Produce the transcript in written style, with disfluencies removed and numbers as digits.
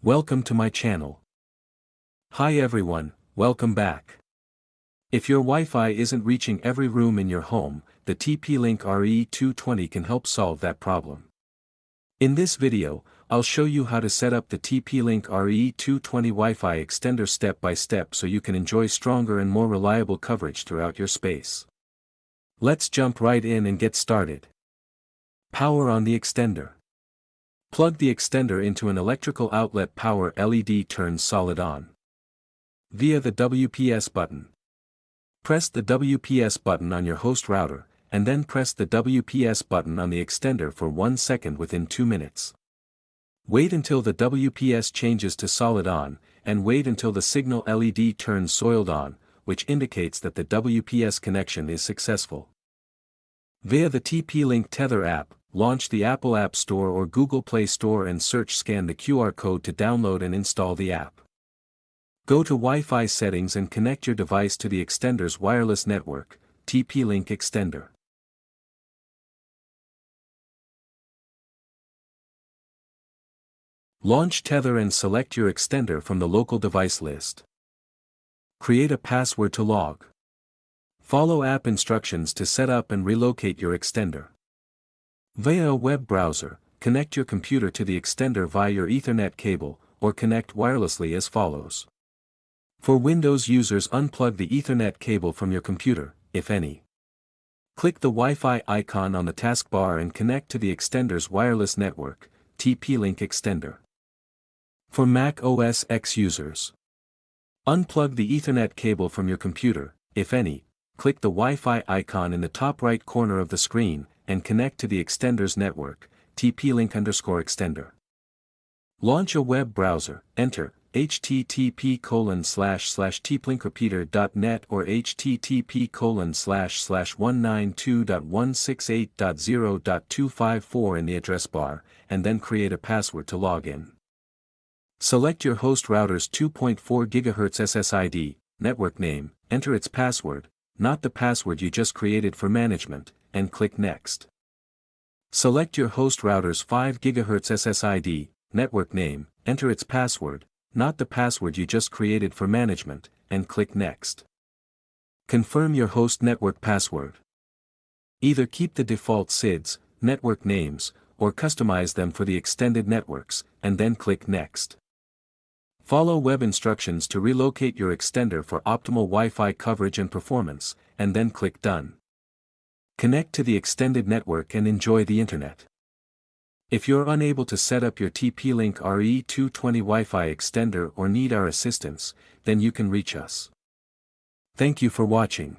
Welcome to my channel. Hi everyone, welcome back. If your Wi-Fi isn't reaching every room in your home, the TP-Link RE220 can help solve that problem. In this video, I'll show you how to set up the TP-Link RE220 Wi-Fi extender step by step so you can enjoy stronger and more reliable coverage throughout your space. Let's jump right in and get started. Power on the extender. Plug the extender into an electrical outlet. Power LED turns solid on. Via the WPS button. Press the WPS button on your host router, and then press the WPS button on the extender for 1 second within 2 minutes. Wait until the WPS changes to solid on, and wait until the signal LED turns soiled on, which indicates that the WPS connection is successful. Via the TP-Link Tether app, launch the Apple App Store or Google Play Store and scan the QR code to download and install the app. Go to Wi-Fi settings and connect your device to the extender's wireless network, TP-Link extender. Launch Tether and select your extender from the local device list. Create a password to log. Follow app instructions to set up and relocate your extender. Via a web browser, connect your computer to the extender via your Ethernet cable, or connect wirelessly as follows. For Windows users, unplug the Ethernet cable from your computer, if any. Click the Wi-Fi icon on the taskbar and connect to the extender's wireless network, TP-Link extender. For Mac OS X users, unplug the Ethernet cable from your computer, if any. Click the Wi-Fi icon in the top right corner of the screen, and connect to the extender's network, TP-Link_extender. Launch a web browser, enter http://tplinkrepeater.net or http://192.168.0.254 in the address bar, and then create a password to log in. Select your host router's 2.4 GHz SSID, network name, enter its password, not the password you just created for management, and click Next. Select your host router's 5 GHz SSID, network name, enter its password, not the password you just created for management, and click Next. Confirm your host network password. Either keep the default SIDs, network names, or customize them for the extended networks, and then click Next. Follow web instructions to relocate your extender for optimal Wi-Fi coverage and performance, and then click Done. Connect to the extended network and enjoy the internet. If you're unable to set up your TP-Link RE220 Wi-Fi extender or need our assistance, then you can reach us. Thank you for watching.